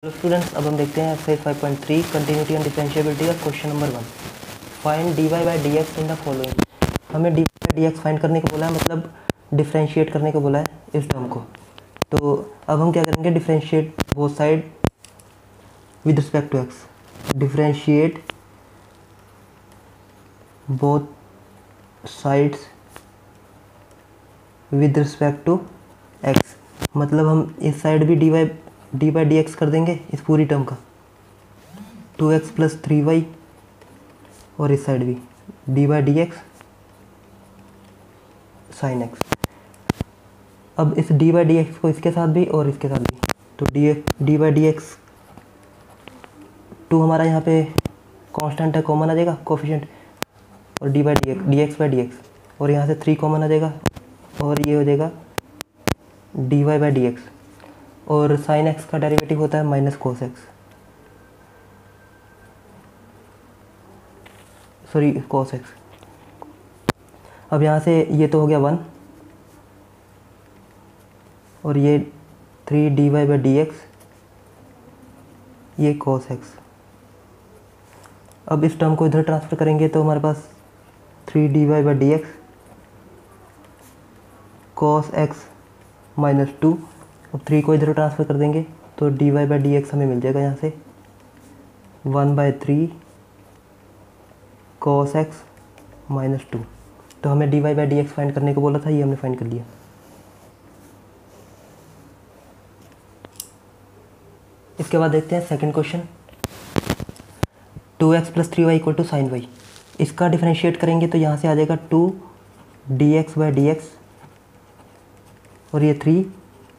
Hello students, अब हम देखते हैं एक्सरसाइज 5.3 कंटिन्यूटी एंड डिफरेंशिएबिलिटी का question number 1। Find d y by d x in the following. हमें d y by d x find करने को बोला है, मतलब डिफरेंशिएट करने को बोला है इस टर्म को। तो अब हम क्या करेंगे, differentiate both side with respect to x. Differentiate both sides with respect to x, मतलब हम इस साइड भी डी बाई डी एक्स कर देंगे इस पूरी टर्म का, 2x प्लस 3y, और इस साइड भी d by d x sine x. अब इस डी बाई डी एक्स को इसके साथ भी और इसके साथ भी, तो डी बाई डी एक्स 2 हमारा यहाँ पे कांस्टेंट है, कॉमन आ जाएगा कोफिशिएंट, और D x by d x, और यहाँ से 3 कॉमन आ जाएगा, और ये हो जाएगा d y by d x. और साइन एक्स का डेरिवेटिव होता है minus cos x, sorry cos x. अब यहाँ से ये तो हो गया 1, और ये 3 d y by d x, ये कोस एक्स। अब इस टर्म को इधर ट्रांसफ़र करेंगे तो हमारे पास 3 d y by d x cos x minus 2। अब 3 को इधर ट्रांसफ़र कर देंगे तो d y by d x हमें मिल जाएगा यहाँ से 1/3 कोस एक्स माइनस 2। तो हमें d y by d x find करने को बोला था, ये हमने फाइंड कर लिया। इसके बाद देखते हैं second question. 2x plus 3y equal to sine y. इसका डिफरेंशिएट करेंगे तो यहाँ से आ जाएगा 2 d x by d x, और ये 3,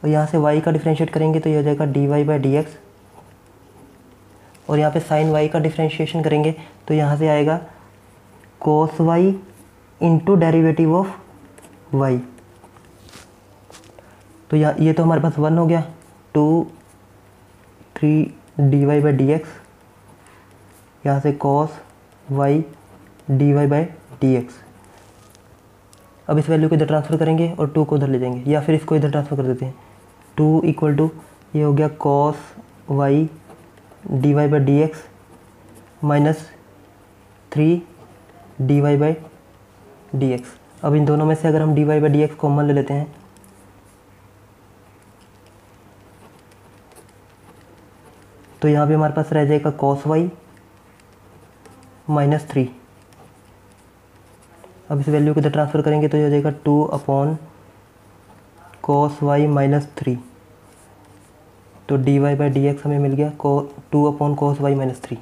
और यहाँ से y का डिफरेंशिएट करेंगे तो ये हो जाएगा d y by d x, और यहाँ पे साइन y का डिफरेंशिएशन करेंगे तो यहाँ से आएगा कोस y into derivative of y। तो ये तो हमारे पास 1 हो गया, 2 3 d y by d x, यहाँ से cos y d y by d x. अब इस वैल्यू को इधर ट्रांसफ़र करेंगे और 2 को उधर ले जाएंगे, या फिर इसको इधर ट्रांसफ़र कर देते हैं। 2 इक्वल टू ये हो गया cos y d y by d x minus 3 d y by d x. अब इन दोनों में से अगर हम d y by d x common ले लेते हैं तो यहाँ पे हमारे पास रह जाएगा कॉस वाई माइनस 3। अब इस वैल्यू को इधर ट्रांसफ़र करेंगे तो ये हो जाएगा 2 अपॉन कॉस वाई माइनस 3। तो d y by d x हमें मिल गया 2 अपॉन कॉस वाई माइनस 3।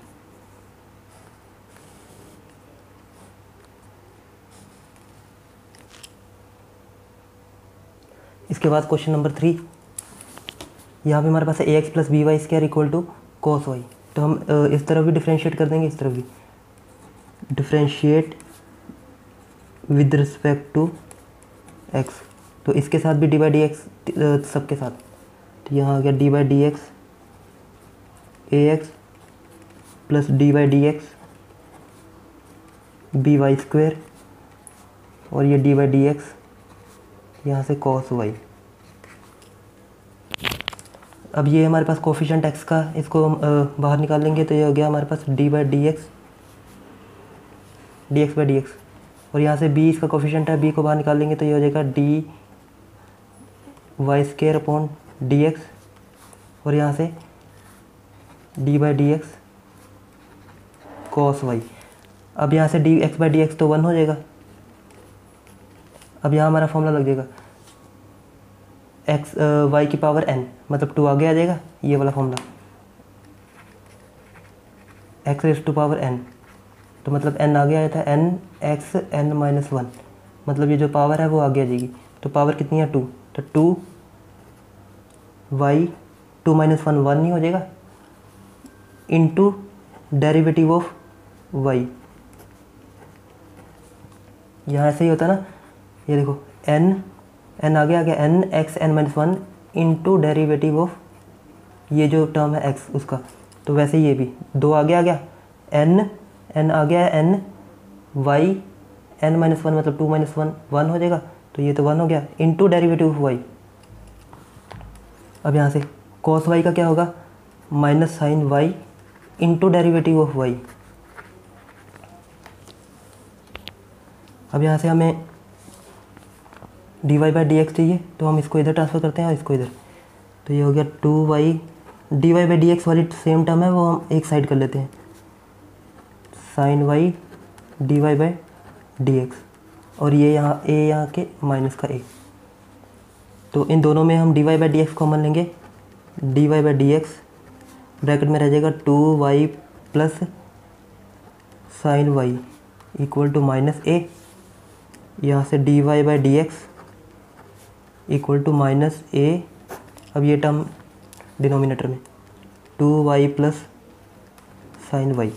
इसके बाद क्वेश्चन नंबर 3। यहाँ पे हमारे पास है a x plus b y square equal to cos y. तो हम इस तरफ भी डिफरेंशिएट कर देंगे, इस तरफ भी differentiate with respect to x. तो इसके साथ भी डी बाई डी एक्स, सबके साथ, तो यहाँ आ गया d by d x a x plus d by d x b y square, और ये डी बाई डी एक्स यहाँ से कॉस वाई। अब ये हमारे पास कोफिशिएंट एक्स का, इसको हम बाहर निकाल लेंगे तो ये हो गया हमारे पास d by d x by d x, और यहाँ से b इसका कोफिशिएंट है, b को बाहर निकाल लेंगे तो ये हो जाएगा d y square upon d x, और यहाँ से d by d x cos y. अब यहाँ से d x by d x तो 1 हो जाएगा। अब यहाँ हमारा फॉर्मूला लग जाएगा एक्स वाई की पावर n, मतलब 2 आगे आ जाएगा, ये वाला formula x raise to power n, तो मतलब n आगे आया था, n x n माइनस 1, मतलब ये जो पावर है वो आगे आ जाएगी। तो पावर कितनी है 2, तो 2 y 2 माइनस 1 1 नहीं हो जाएगा, इंटू डेरिवेटिव ऑफ y। यहाँ ऐसे ही होता है ना, ये देखो n आगे आ गया, n x n minus 1 into derivative of ये जो टर्म है x उसका। तो वैसे ये भी 2 आगे आ गया, n आ गया है n y n माइनस 1, मतलब 2 माइनस 1 1 हो जाएगा, तो ये तो 1 हो गया, इंटू डेरिवेटिव ऑफ y। अब यहाँ से कॉस वाई का क्या होगा, minus sine y into derivative of y. अब यहाँ से हमें d y by d x चाहिए, तो हम इसको इधर ट्रांसफ़र करते हैं और इसको इधर। तो ये हो गया 2y, d y by d x वाली सेम टर्म है वो हम एक साइड कर लेते हैं, sine y d y by d x, और ये यहाँ a यहाँ के माइनस का a। तो इन दोनों में हम d y by d x common लेंगे, d y by d x bracket में रह जाएगा 2y plus sine y equal to minus a, यहाँ से d y by d x equal to minus a। अब ये टर्म डिनोमिनेटर में 2y plus sine y,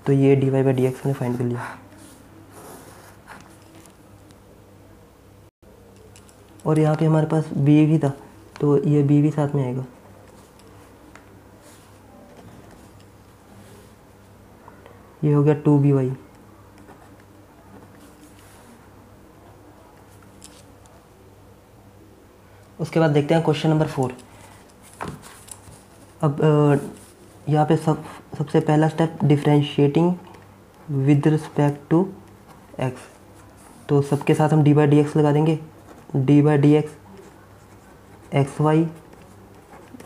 तो ये d y by d x मैंने फाइंड कर लिया। और यहाँ पे हमारे पास b भी था, तो ये b भी साथ में आएगा। ये हो गया 2by। उसके बाद देखते हैं क्वेश्चन नंबर 4। अब यहाँ पे सबसे पहला step differentiating with respect to x, तो सबके साथ हम डी बाई डी एक्स लगा देंगे, d by d x x y,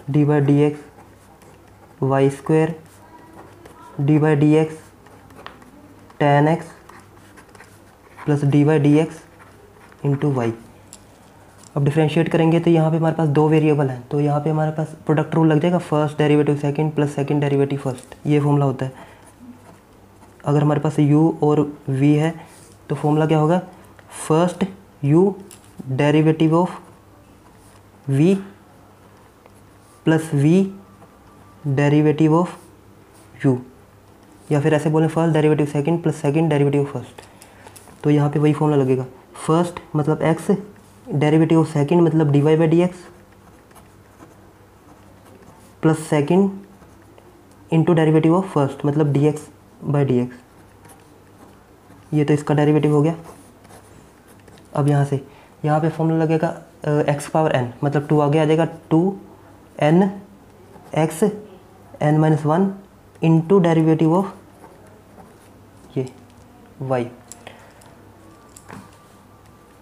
d by d x y square, d by d x tan x plus d by d x into y. अब differentiate करेंगे तो यहाँ पे हमारे पास दो वेरिएबल हैं, तो यहाँ पे हमारे पास प्रोडक्ट रूल लग जाएगा, first derivative second plus second derivative first, ये फॉर्मूला होता है। अगर हमारे पास u और v है तो फॉर्मूला क्या होगा, first u derivative of v plus v derivative of u, या फिर ऐसे बोलें first derivative second plus second derivative first. तो यहाँ पे वही फॉर्मूला लगेगा, फर्स्ट मतलब x, डेरिवेटिव ऑफ सेकंड मतलब d y by d x plus second into derivative of first मतलब d x by d x. ये तो इसका डेरिवेटिव हो गया। अब यहाँ से यहाँ पे फॉर्मूला लगेगा x पावर n, मतलब 2 आगे आ जाएगा, 2n x n minus 1 into derivative of ये y।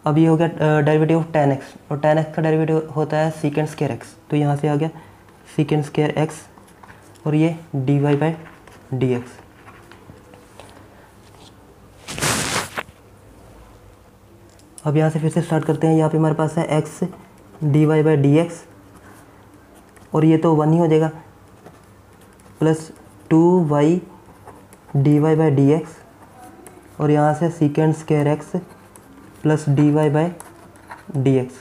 अब ये हो गया डेरिवेटिव ऑफ tan x, और tan x का डेरिवेटिव होता है सीकेंड स्क्वायर x, तो यहाँ से आ गया सीकेंड स्क्वायर x और ये d y by d x. अब यहाँ से फिर से स्टार्ट करते हैं। यहाँ पे हमारे पास है x d y by d x, और ये तो 1 ही हो जाएगा, plus 2y d y by d x, और यहाँ से second square x plus d y by d x.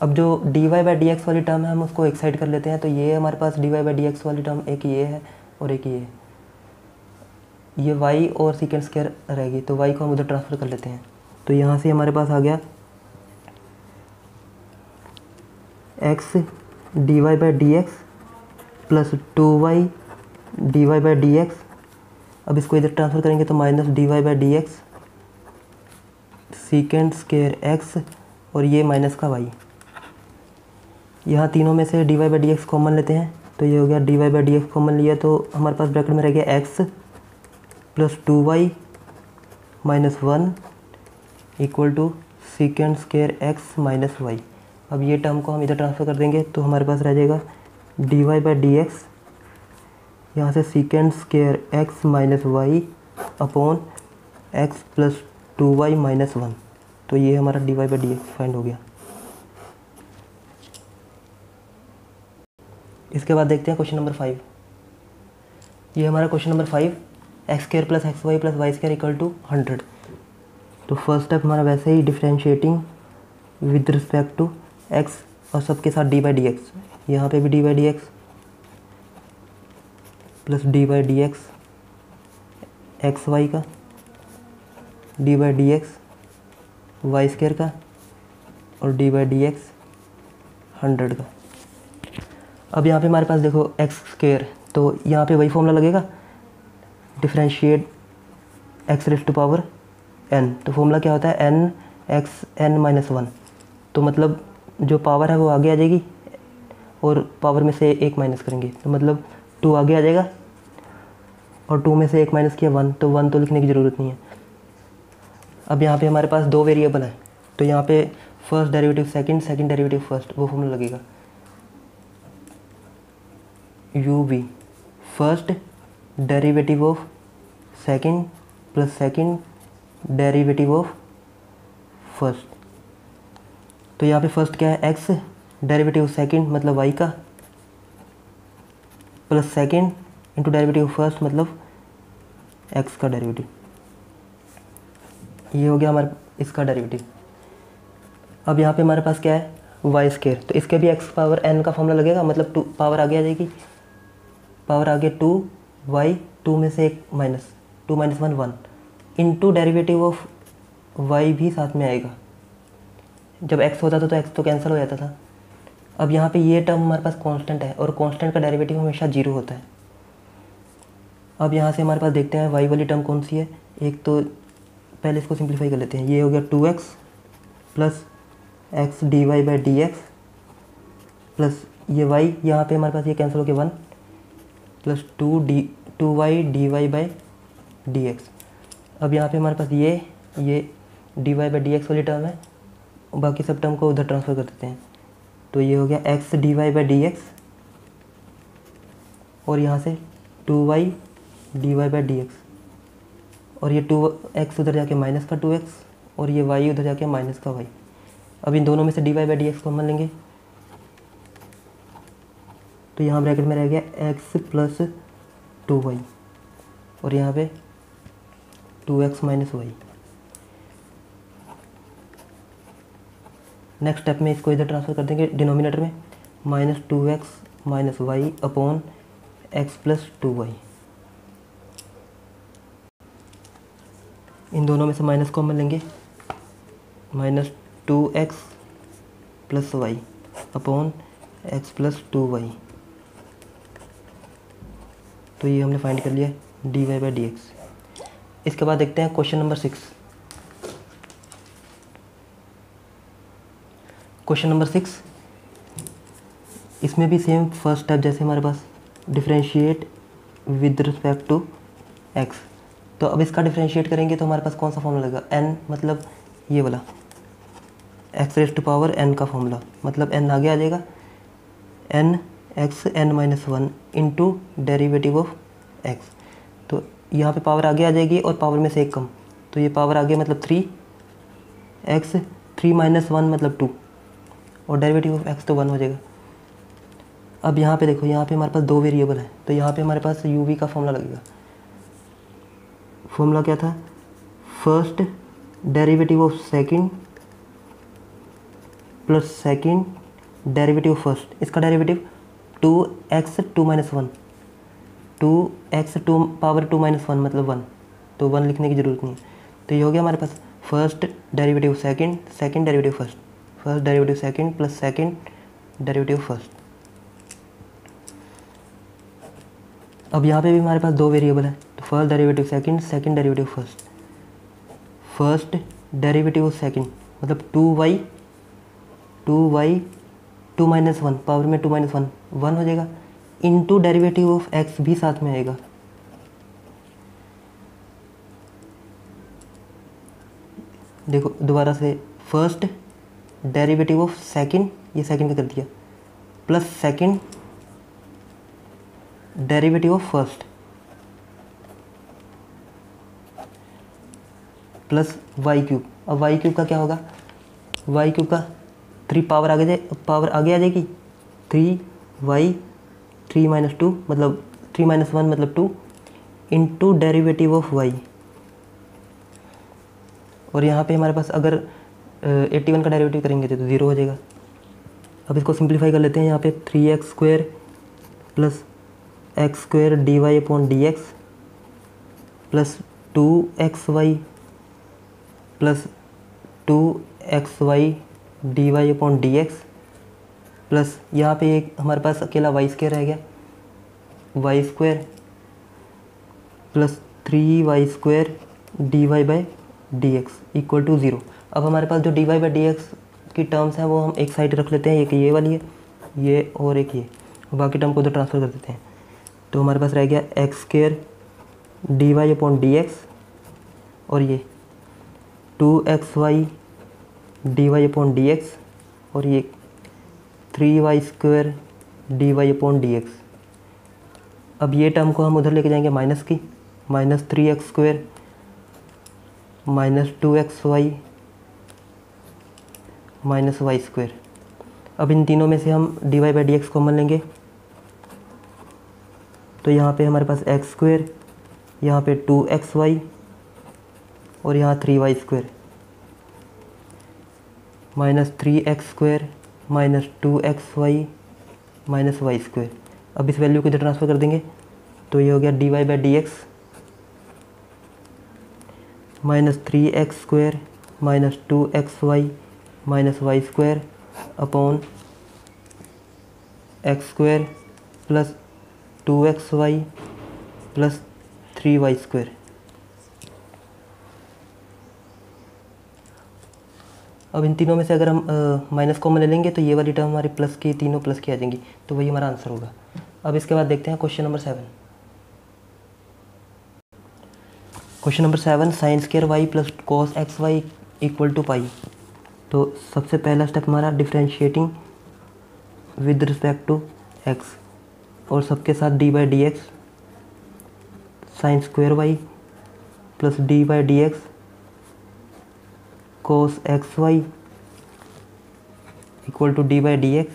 अब जो d y by d x वाली टर्म है हम उसको एक साइड कर लेते हैं, तो ये हमारे पास d y by d x वाली टर्म एक ये है और एक ये है, ये y और सीकेंड स्क्वायर रहेगी, तो y को हम उधर ट्रांसफ़र कर लेते हैं। तो यहाँ से हमारे पास आ गया x d y by d x plus 2y d y by d x. अब इसको इधर ट्रांसफ़र करेंगे तो minus d y by d x second square x, और ये माइनस का y। यहाँ तीनों में से d y by d x common लेते हैं, तो ये हो गया d y by d x common लिया, तो हमारे पास ब्रैकेट में रह गया x plus 2y minus 1 equal to second square x minus y। अब ये टर्म को हम इधर ट्रांसफ़र कर देंगे तो हमारे पास रह जाएगा d y by d x, यहाँ से second square x minus y upon x plus 2y minus 1। तो ये हमारा d y by d x find हो गया। इसके बाद देखते हैं क्वेश्चन नंबर 5। ये हमारा question number 5, x square plus x y plus y square equal to 100। तो फर्स्ट स्टेप हमारा वैसे ही differentiating with respect to x, और सबके साथ डी बाई डी एक्स, यहाँ पर भी d by d x plus d by d x x y का, d by d x y square का, और डी बाई डी एक्स 100 का। अब यहाँ पे हमारे पास देखो एक्स स्क्वायर, तो यहाँ पे वही फॉर्मूला लगेगा, differentiate x raise to power n। तो फॉर्मूला क्या होता है, n x n माइनस 1, तो मतलब जो पावर है वो आगे आ जाएगी, और पावर में से 1 माइनस करेंगे तो मतलब 2 आगे आ जाएगा, और 2 में से 1 माइनस किया 1, तो 1 तो लिखने की ज़रूरत नहीं है। अब यहाँ पे हमारे पास 2 वेरिएबल है, तो यहाँ पे first derivative second, second derivative first, वो फॉर्मूला लगेगा u v first derivative of second plus second derivative of first. तो यहाँ पे फर्स्ट क्या है, एक्स, डेरिवेटिव सेकंड मतलब वाई का, plus second into derivative first मतलब एक्स का डेरिवेटिव। ये हो गया हमारे इसका डेरिवेटिव। अब यहाँ पे हमारे पास क्या है, वाई स्केयर, तो इसके भी एक्स पावर एन का फॉर्मूला लगेगा, मतलब 2 पावर आगे आ जाएगी, पावर आगे 2 वाई, 2 में से 1 minus, 2 minus 1 1 into derivative of y भी साथ में आएगा। जब एक्स होता था तो एक्स तो कैंसिल हो जाता था। अब यहाँ पे ये टर्म हमारे पास कांस्टेंट है, और कांस्टेंट का डेरिवेटिव हमेशा 0 होता है। अब यहाँ से हमारे पास देखते हैं वाई वाली टर्म कौन सी है। एक तो पहले इसको सिंप्लीफाई कर लेते हैं, ये हो गया 2x plus x d y by d x plus ये y, यहाँ पे हमारे पास ये कैंसिल हो गया 1 plus 2y d y by d x. अब यहाँ पे हमारे पास ये d y by d x वाली टर्म है, बाकी सब टर्म को उधर ट्रांसफ़र कर देते हैं। तो ये हो गया x d y by d x, और यहाँ से 2y d y by d x, और ये 2x उधर जाके माइनस का 2x, और ये y उधर जाके माइनस का y। अब इन दोनों में से d y by d x common लेंगे, तो यहाँ ब्रैकेट में रह गया x प्लस 2y, और यहाँ पे 2x minus Y. Next step में इसको इधर ट्रांसफ़र कर देंगे डिनोमिनेटर में, minus 2x minus y upon x plus 2y। इन दोनों में से माइनस कॉमन लेंगे, minus 2x plus y upon x plus 2y। तो ये हमने फाइंड कर लिया d y by d x. इसके बाद देखते हैं क्वेश्चन नंबर 6। क्वेश्चन नंबर 6, इसमें भी सेम फर्स्ट स्टेप जैसे हमारे पास differentiate with respect to x। तो अब इसका डिफरेंशिएट करेंगे तो हमारे पास कौन सा फॉर्मूला लगेगा, n मतलब ये वाला x raise to power n का फॉर्मूला, मतलब n आगे आ जाएगा, n x n minus 1 into derivative of x। तो यहाँ पे पावर आगे आ जाएगी और पावर में से 1 कम, तो ये पावर आगे मतलब 3x, 3 माइनस 1 मतलब 2, और डेरिवेटिव ऑफ x तो 1 हो जाएगा। अब यहाँ पे देखो, यहाँ पे हमारे पास 2 वेरिएबल है, तो यहाँ पे हमारे पास u v का फॉर्मूला लगेगा। फॉर्मूला क्या था, first derivative of second plus second derivative of first. इसका derivative 2x 2 minus 1, 2x 2 power 2 minus 1 मतलब 1, तो 1 लिखने की ज़रूरत नहीं है। तो ये हो गया हमारे पास first derivative second, second derivative first, first derivative second plus second derivative first. अब यहाँ पे भी हमारे पास 2 वेरिएबल है, तो first derivative second, second derivative first. First derivative of second मतलब 2y 2 माइनस 1 पावर में 2 माइनस 1 1 हो जाएगा, इंटू डेरिवेटिव ऑफ x भी साथ में आएगा। देखो दोबारा से, फर्स्ट डेरिवेटिव ऑफ सेकंड, ये सेकंड का कर दिया, plus second derivative of first plus y cube. अब वाई क्यूब का क्या होगा, वाई क्यूब का 3 पावर आगे आ जाएगी, 3y 3 माइनस 2 मतलब 3 माइनस 1 मतलब 2 इंटू डेरिवेटिव ऑफ y। और यहाँ पे हमारे पास अगर 81 का डेरिवेटिव करेंगे तो 0 हो जाएगा। अब इसको सिंप्लीफाई कर लेते हैं, यहाँ पे 3x square plus x square d y upon d x plus 2xy plus 2xy d y upon d x plus यहाँ पे एक हमारे पास अकेला वाई स्क्वायर रह गया, y square plus 3y square d y by d x equal to 0। अब हमारे पास जो d y by d x की टर्म्स हैं वो हम एक साइड रख लेते हैं, एक ये वाली है ये और एक ये, बाकी टर्म को उधर ट्रांसफ़र कर देते हैं। तो हमारे पास रह गया x square d y upon d x, और ये 2xy d y upon d x, और ये 3y square d y upon d x. अब ये टर्म को हम उधर लेके जाएंगे माइनस की, minus 3x square minus 2xy minus y square. अब इन तीनों में से हम d y by d x common लेंगे, तो यहाँ पे हमारे पास एक्स स्क्वायर, यहाँ पे 2xy और यहाँ 3y square minus 3x square minus 2xy minus y square. अब इस वैल्यू को इधर ट्रांसफ़र कर देंगे, तो ये हो गया d y by d x minus 3x square minus 2xy minus y square upon x square plus 2xy plus 3y square. अब इन तीनों में से अगर हम माइनस कॉमन ले लेंगे तो ये वाली टर्म हमारी प्लस की, तीनों प्लस की आ जाएंगी, तो वही हमारा आंसर होगा। अब इसके बाद देखते हैं question number 7। Question number 7, sine square y plus cos x y equal to pi. तो सबसे पहला स्टेप हमारा differentiating with respect to x, और सबके साथ d by d x, sine square y plus d by d x cos x y equal to d by d x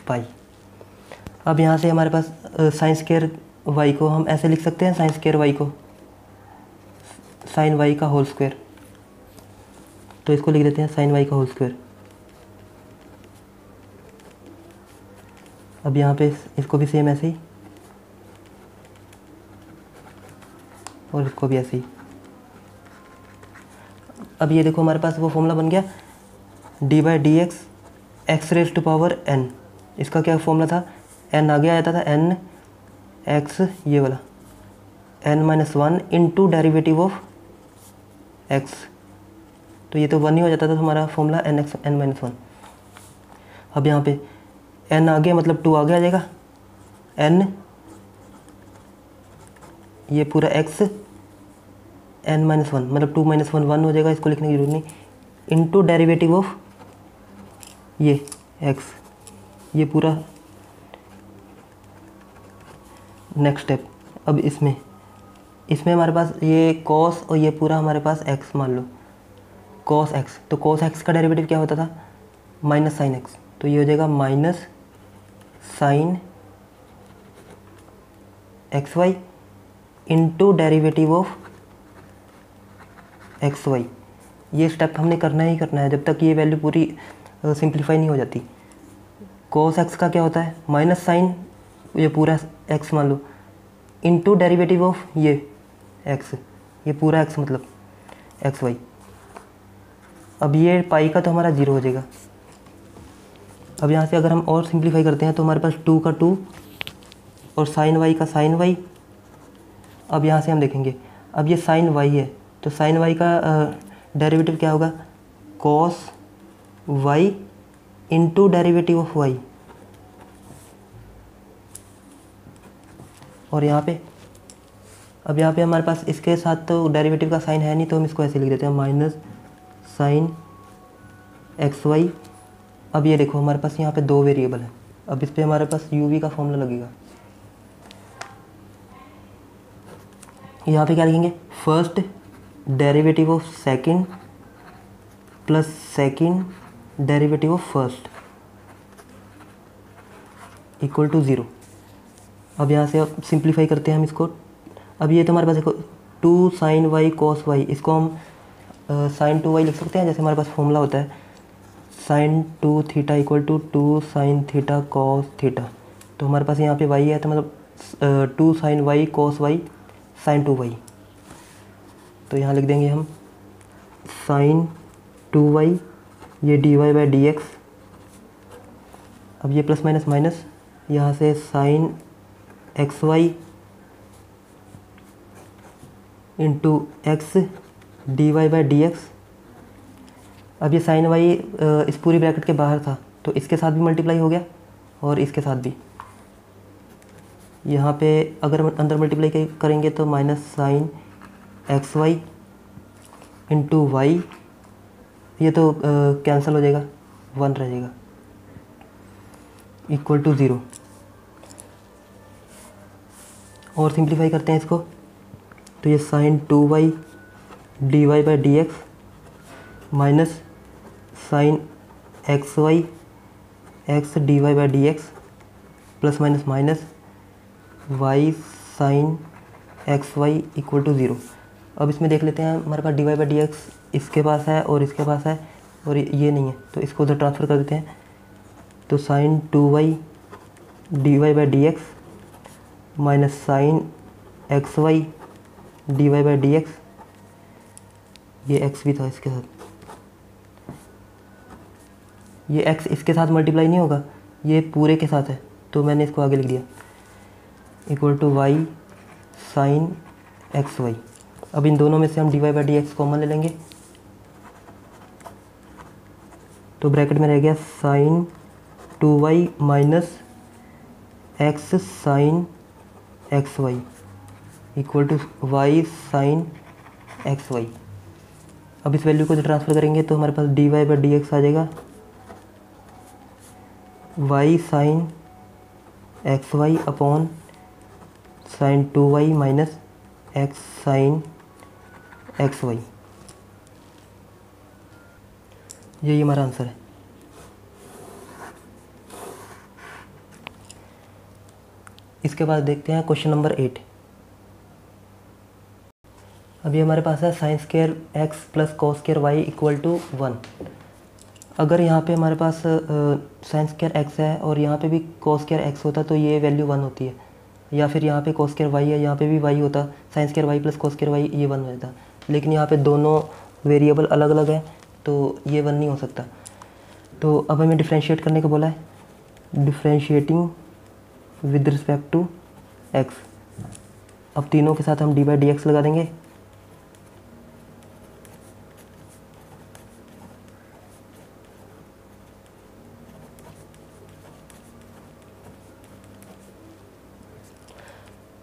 pi. अब यहाँ से हमारे पास साइन स्क्वायर वाई को हम ऐसे लिख सकते हैं, साइन स्क्वायर वाई को साइन वाई का होल स्क्वायर, तो इसको लिख देते हैं साइन वाई का होल स्क्वायर। अब यहाँ पे इसको भी सेम ऐसे ही, और इसको भी ऐसे ही। अब ये देखो हमारे पास वो फॉर्मूला बन गया, d by d x x raise to power n. इसका क्या फॉर्मूला था, एन आगे आ जाता था, एन एक्स ये वाला n minus one into derivative of x, तो ये तो वन ही हो जाता था हमारा formula, n x n minus one. अब यहाँ पे एन आगे मतलब टू आगे आ जाएगा, एन ये पूरा एक्स एन माइनस वन मतलब टू माइनस वन वन हो जाएगा, इसको लिखने की जरूरत नहीं, इंटू डेरिवेटिव ऑफ ये एक्स, ये पूरा नेक्स्ट स्टेप। अब इसमें हमारे पास ये कॉस और ये पूरा हमारे पास एक्स मान लो, कॉस एक्स, तो कॉस एक्स का डेरिवेटिव क्या होता था, माइनस साइन एक्स, तो ये हो जाएगा minus sine x y into derivative of x y. ये स्टेप हमने करना ही करना है जब तक ये वैल्यू पूरी सिंप्लीफाई नहीं हो जाती। कॉस एक्स का क्या होता है, माइनस साइन ये पूरा एक्स मान लो इंटू डेरिवेटिव ऑफ ये एक्स, ये पूरा एक्स मतलब एक्स वाई। अब ये पाई का तो हमारा जीरो हो जाएगा। अब यहाँ से अगर हम और सिंप्लीफाई करते हैं तो हमारे पास टू का टू और साइन वाई का साइन वाई। अब यहाँ से हम देखेंगे, अब ये साइन वाई है तो साइन वाई का डेरिवेटिव क्या होगा, cos y into derivative of y. और यहाँ पे अब यहाँ पे हमारे पास इसके साथ तो डेरिवेटिव का साइन है नहीं, तो हम इसको ऐसे लिख देते हैं माइनस साइन एक्स वाई। अब ये देखो हमारे पास यहाँ पे दो वेरिएबल है, अब इस पे हमारे पास यू वी का फॉर्मूला लगेगा। यहाँ पे क्या लिखेंगे, first derivative of second plus second derivative of first equal to zero. अब यहाँ से अब सिंप्लीफाई करते हैं हम इसको। अब ये तो हमारे पास देखो two sine y cos y, इसको हम साइन टू वाई लिख सकते हैं, जैसे हमारे पास फॉर्मूला होता है sine two theta equal to two sine theta cos theta. तो हमारे पास यहाँ पे वाई है तो मतलब two sine y cos y sine two y, तो यहाँ लिख देंगे हम साइन टू वाई, ये d y by d x. अब ये प्लस माइनस माइनस, यहाँ से sine x y into x d y by d x. अब ये साइन वाई इस पूरी ब्रैकेट के बाहर था तो इसके साथ भी मल्टीप्लाई हो गया और इसके साथ भी। यहाँ पे अगर अंदर मल्टीप्लाई करेंगे तो minus sine x y into y, ये तो कैंसिल हो जाएगा, 1 रह जाएगा, इक्वल टू 0। और सिंप्लीफाई करते हैं इसको, तो ये sine 2y d y by d x minus sine x y x d y by d x plus minus minus y sine x y equal to 0। अब इसमें देख लेते हैं, हमारे पास d y by d x इसके पास है और इसके पास है और ये नहीं है, तो इसको उधर ट्रांसफ़र कर देते हैं। तो sine 2y d y by d x minus sine x y d y by d x, ये x भी था इसके साथ, ये x इसके साथ मल्टीप्लाई नहीं होगा, ये पूरे के साथ है, तो मैंने इसको आगे लिख दिया, equal to y sine x y. अब इन दोनों में से हम d y by d x common ले लेंगे, तो ब्रैकेट में रह गया sine 2y minus x sine x y equal to y sine x y. अब इस वैल्यू को जो ट्रांसफ़र करेंगे तो हमारे पास d y by d x आ जाएगा y sine x y upon sine 2y minus x sine x Y. यही हमारा आंसर है। इसके बाद देखते हैं क्वेश्चन नंबर 8। अभी हमारे पास है sine square x plus cos square y equal to 1। अगर यहाँ पे हमारे पास साइन स्क्वायर एक्स है और यहाँ पे भी कॉस स्क्वायर एक्स होता तो ये वैल्यू 1 होती है, या फिर यहाँ पे कॉस स्क्वायर वाई है, यहाँ पे भी वाई होता, sine square y plus cos square y, ये 1 हो जाता। लेकिन यहाँ पे दोनों वेरिएबल अलग अलग है तो ये 1 नहीं हो सकता। तो अब हमें डिफ्रेंशिएट करने को बोला है, differentiating with respect to x. अब तीनों के साथ हम डी बाई डी एक्स लगा देंगे,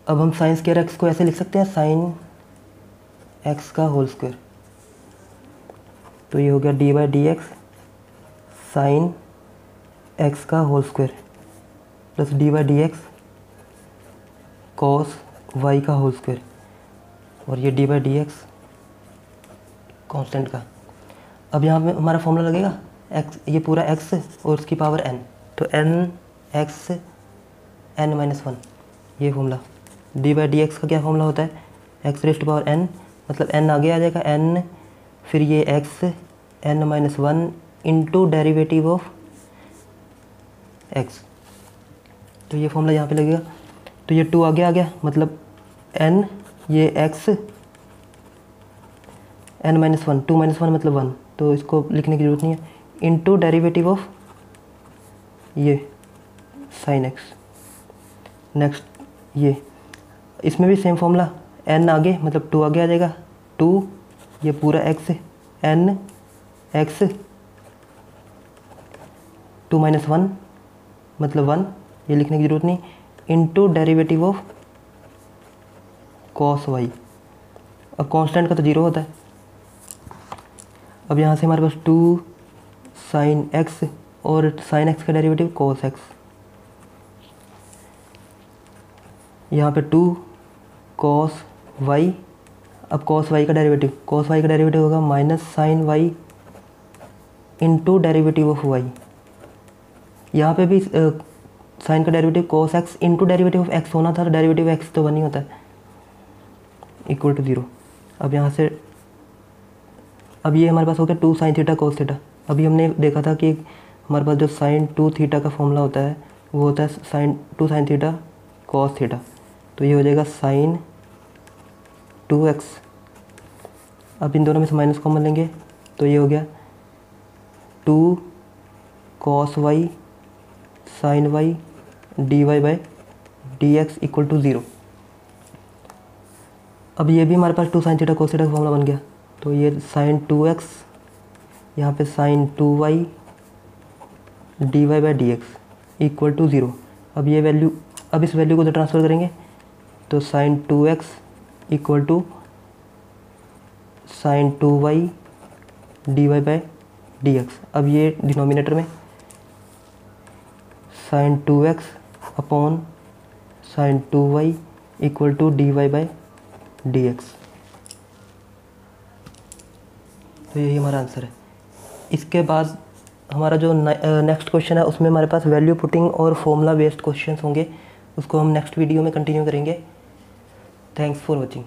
अब हम साइन स्क्वायर एक्स को ऐसे लिख सकते हैं, साइन एक्स का होल स्क्वायर, तो ये हो गया d by d x sine x का whole square plus d by d x cos y का होल स्क्वायर, और ये d by d x constant का। अब यहाँ पे हमारा फॉर्मूला लगेगा एक्स, ये पूरा एक्स और उसकी पावर एन, तो एन एक्स एन माइनस 1, ये formula. D by d x का क्या फॉर्मूला होता है, एक्स रेस्ट पावर एन, मतलब एन आगे आ जाएगा, एन फिर ये x n minus 1 into derivative of x, तो ये फॉर्मूला यहाँ पे लगेगा। तो ये 2 आगे आ गया, मतलब एन ये एक्स एन माइनस 1, 2 माइनस 1 मतलब 1, तो इसको लिखने की ज़रूरत नहीं है, इंटू डेरिवेटिव ऑफ ये साइन एक्स। नेक्स्ट ये, इसमें भी सेम फॉर्मूला, एन आगे मतलब 2 आगे आ जाएगा, 2 ये पूरा एक्स एन एक्स 2 माइनस 1 मतलब 1, ये लिखने की ज़रूरत नहीं, into derivative of cos y. अब कांस्टेंट का तो 0 होता है। अब यहाँ से हमारे पास 2 साइन एक्स और साइन एक्स का डेरिवेटिव कॉस एक्स, यहाँ पे 2 कॉस वाई। अब कॉस वाई का डेरिवेटिव होगा minus sine y into derivative of y. यहाँ पे भी साइन का derivative cos x into derivative of x होना था, तो डेरिवेटिव एक्स तो 1 ही होता है, इक्वल टू 0। अब यहाँ से, अब ये हमारे पास हो गया 2 साइन थीटा कॉस थीटा। अभी हमने देखा था कि हमारे पास जो साइन 2 थीटा का फॉर्मूला होता है वो होता है sine 2 sine theta cos theta, तो ये हो जाएगा साइन 2x। अब इन दोनों में से माइनस कॉमन लेंगे तो ये हो गया 2 cos y sine y d y by d x equal to 0। अब ये भी हमारे पास 2 साइन थीटा कोस थीटा का फॉर्मूला बन गया, तो ये साइन 2x, यहाँ पे sine 2y d y by d x equal to 0। अब ये वैल्यू, अब इस वैल्यू को तो ट्रांसफ़र करेंगे तो sine 2x equal to sine 2y d y by d x. अब ये डिनोमिनेटर में sine 2x upon sine 2y equal to d y by d x. तो यही हमारा आंसर है। इसके बाद हमारा जो नेक्स्ट क्वेश्चन है उसमें हमारे पास वैल्यू पुटिंग और फॉर्मूला बेस्ड क्वेश्चंस होंगे, उसको हम नेक्स्ट वीडियो में कंटिन्यू करेंगे। Thanks for watching.